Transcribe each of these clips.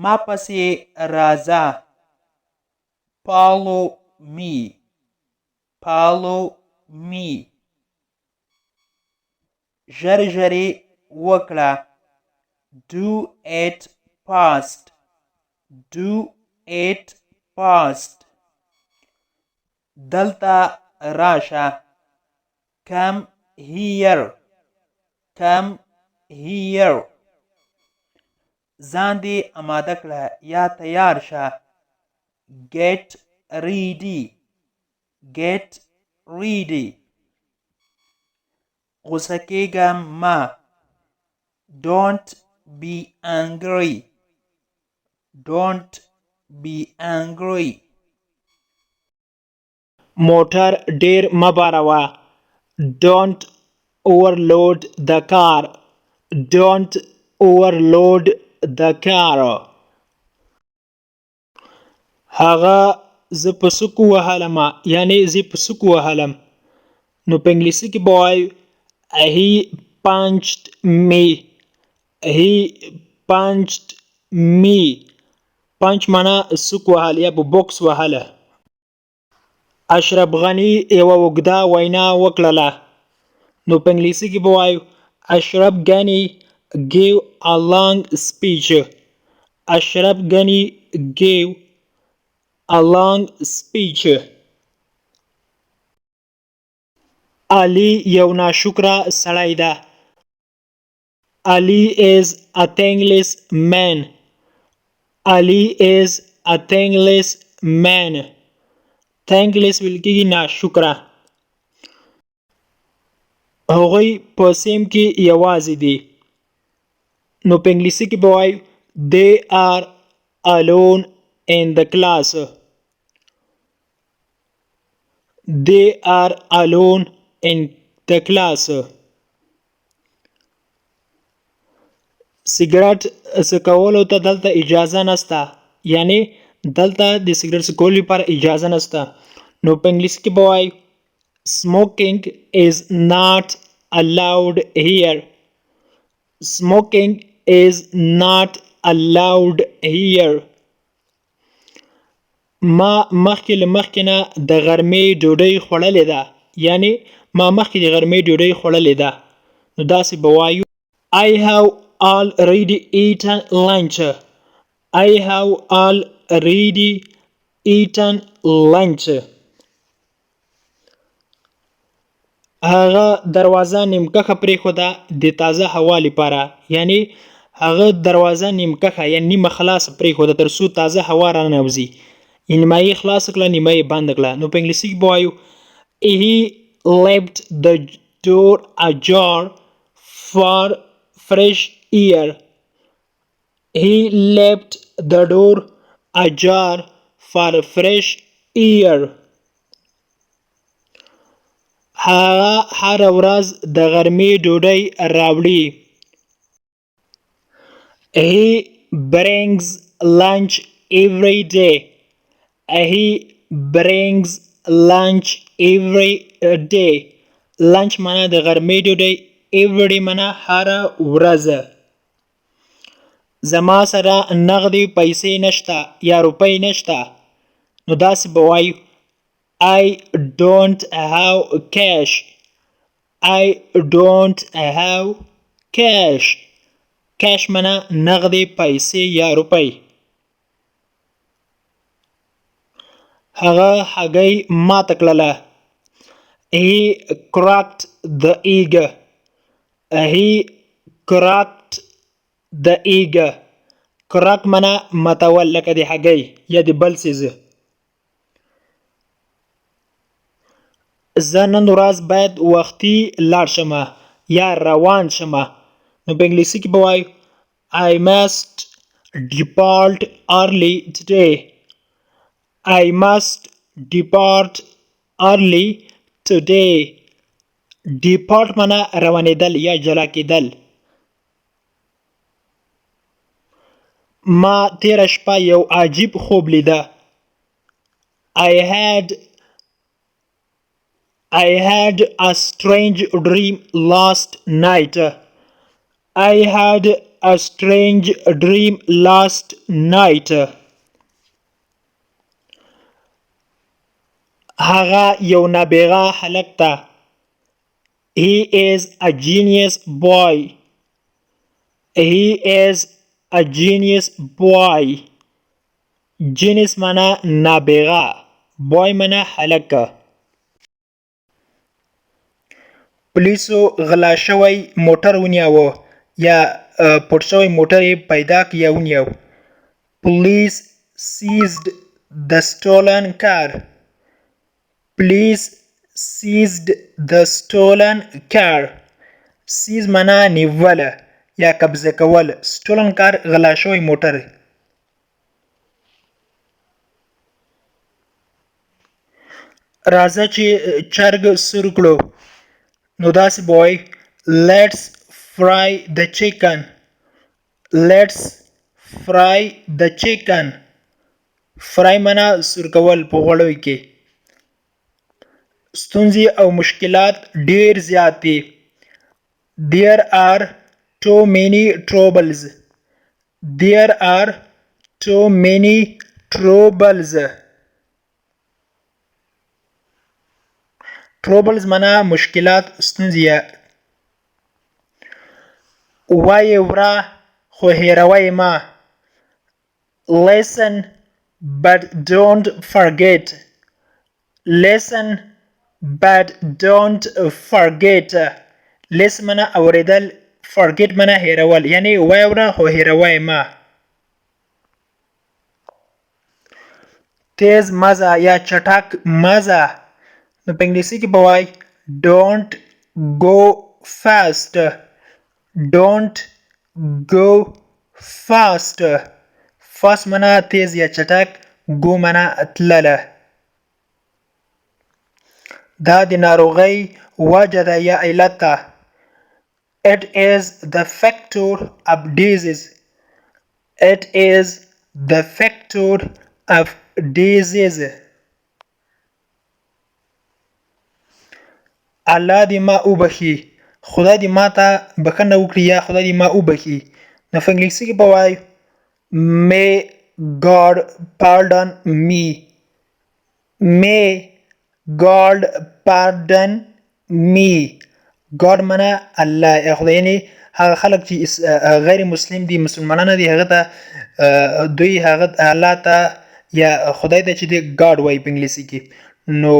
ما پسې راځه. Follow me. Follow me. ژر ژرې وکړه. Do it fast. Do it fast. دلته راشه. Come here. Come here. ځان دې اماده کړه یا تیار شه. Get ready. Get ready. غوسه کېږه مه. Don't be angry. Don't be angry. موټر ډیر مه باروه. Don't overload the car. Don't overload the car. هغه زه په سکو وهلم یعنی زه په سکو وهلم. نو په انګلیسي کې به وایو he punched me. He punched me. punch معنا سک وهل یا په بوکس وهله. اشرف غني یوه اوږده وینا وکړله. نو په انګلیسي کې به وایو Ashraf Ghani gave a long speech. Ashraf Ghani gave a long speech. علي یو ناشکره سړی ده. Ali is a thankless man. Ali is a thankless man. thankless ویل کېږي ناشکره. هغوی په سیم کې یوازې دي. نو په انګلیسي کې به وایو They are alone in the class. They are alone in the class. سیګرټ څکولو ته دلته اجازه نشته. یعنی دلته د سیګرټ څکولو لپاره اجازه نشته. نو په انګلیسي کې به وایو Smoking is not allowed here. Smoking is not allowed here. ما مخکې له مخکې نه د غرمې ډوډۍ خوړلې ده. یعنی ما مخکې د غرمې ډوډۍ خوړلې ده. نو داسې به وایو I have already eaten lunch. I have already eaten lunch. هغه دروازه نیمکخه پرېښوده د تازه هوا لپاره. یعنی هغه دروازه نیمکخه یا نیمه خلاصه پرېښوده تر څو تازه هوا راننوځي. نیمه یې خلاصه کړه نیمه یې بنده کړه. نو په انګلیسي کې به وایو He left the door ajar for fresh air. He left the door ajar for fresh air. هغه هره ورځ د غرمې ډوډۍ راوړي. He brings lunch every day. He brings lunch every day. lunch معنا د غرمې ډوډۍ. every day معنا هره ورځ. زما سره نغدې پیسې نشته یا روپۍ نشته. نو داسې به وایو I don't have cash. I don't have cash. cash معنا نغدې پیسې یا روپۍ. هغه هګۍ ماته کړله. He cracked the egg. He cracked the egg. crack معنا ماتول لکه د هګۍ یا د بل څیز. زه نن ورځ باید وختي لاړ شم یا روان شم. نو په انګلیسي کې به وایو I must depart early today. I must depart early today. depart معنا روانېدل یا جلا کېدل. ما تېره شپه یو عجیب خوب لیده. I had a strange dream last night. I had a strange dream last night. هغه یو نابغه هلک ده. He is a genius boy. He is a genius boy. Genius معنا نابغه. boy معنا هلک. پولیسو غلا شوی موټر ونیاوه یا پټ شوی موټر یې پیدا کړ یا ونیو. Police seized the stolen car. Police seized the stolen car. Seize معنا نیول یا قبضه کول. stolen car غلا شوی موټر. راځه چې چرګ سور کړو. نو داسې به وایي let's fry the chicken. Let's fry the chicken. fry معنا سور کول په غوړیو کې. ستونزې او مشکلات ډیر زیات دي. There are too many troubles. There are too many troubles. troubles معنا مشکلات ستونزې. وایې وره خو هېروی مه. listen but don't forget. listen but don't forget. listen معنا اوریدل. forget معنا هېرول. یعنی وایې وره خو هېروی مه. تیز مزه یا چټک مزه. نو په انګلیسي کې به وایي don't go fast. don't go fast. fast معنا تیز یا چټک. go معنا تلله. دا د ناروغۍ وجه ده یا علت ده. it is the factor of disease. it is the factor of disease. الله دې ما وبخي. خدای دې ما ته بخښنه وکړي یا خدای دې ما وبخي. نو په انګلیسي کې به وایي may God pardon me. may God pardon me. God معنا الله یا خدای. یعنی هغه خلک چې غیر مسلم دي مسلمانان دي هغه ته دوی هغه الله ته یا خدای ته چې دی God وایي په انګلیسي کې. نو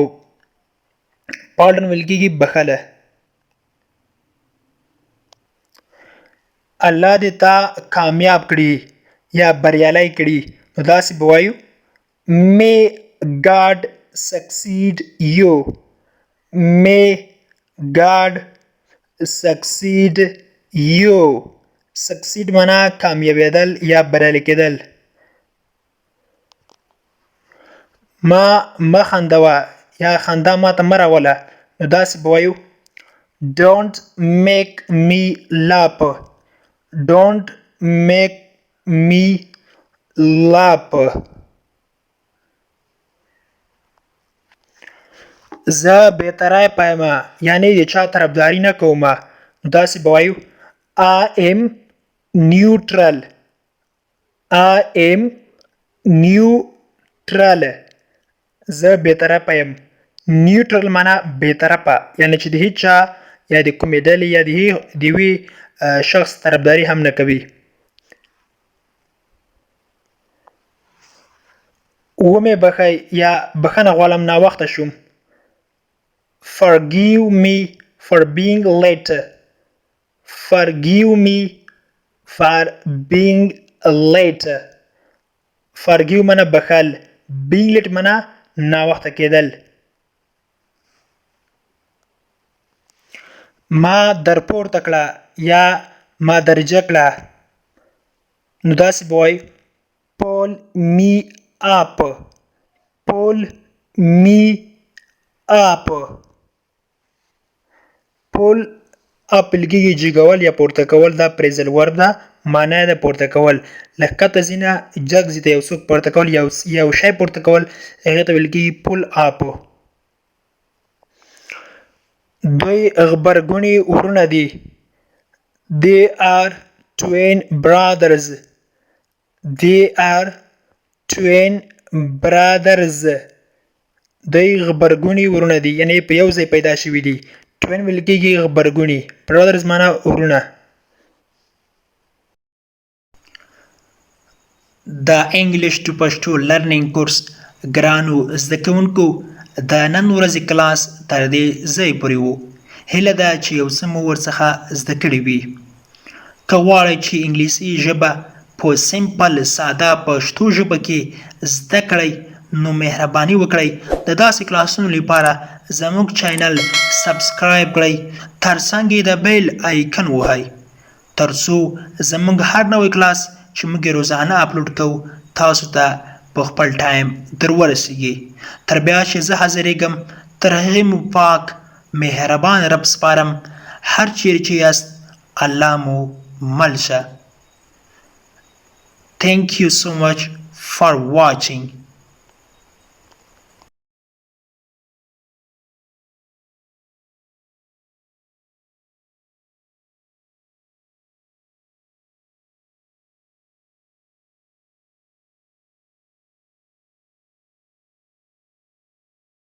pardon ویل کېږي بخښله. الله دې تا کامیاب کړي یا بریالی کړي. نو داسې به وایو may God succeed you. may God succeed you. succeed معنا کامیابېدل یا بریالی کېدل. ما مه خندوه یا خندا ما ته مه راوله. نو داسې به وایو don't make me laugh. don't make me laugh. زه بهتری پایم یعنی د چا طرفداري نه کوم. نو داسې به وایو I am neutral. I am neutral. زه بېطرفه یم. نیوټرل معنا بېطرفه یعنی چې د هیڅ چا یا د کومې ډلې یا د یوې شخص طرفداري هم نه کوي. ومې بخښئ یا بخښنه غواړم ناوخته شوم. forgive me for being late. forgive me for being late. forgive معنا بخښل. being late معنا ناوخته کېدل. ما در پورته کړه یا ما درجه کړه. نو داسې به وایي pull me up. pull me up. pull up لګېږي جګول یا پورته کول. دا پریزل ورب ده. معنا یې د پورته کول. له ښکته ځي نه جګ ځي ته یو څوک پورته کول یو شی پورته کول هغې ته ویل کېږي pull up. دوی غبرګوني ورونه دي. they are twin brothers. They are twin brothers. دوی غبرګوني ورونه دي، یعنی په یو ځای پیدا شوي دي. twin ویل کېږي غبرګوني. brothers معنا ورونه. د انګلیش ټو پښتو لرنینګ کورس ګرانو زده کوونکو د نن ورځې کلاس تر دې ځای پورې و. هیله ده چې یو څه مو ورڅخه زده کړي وي. که غواړئ چې انګلیسي ژبه په سمپل ساده پښتو ژبه کې زده کړئ نو مهرباني وکړئ د داسې کلاسونو لپاره زموږ چینل سبسکرایب کړئ، ترڅنګ یې د بیل آیکن ووهئ ترڅو زموږ هر نوی کلاس چې موږ روزانه اپلوډ کوو تاسو ته په خپل ټایم در ورسیږي. تر بیا چې زه حاضرېږم تر هغې مو پاک مهربان رب سپارم. هر چیرې چې یاست الله مو مل شه. Thank you so much for watching.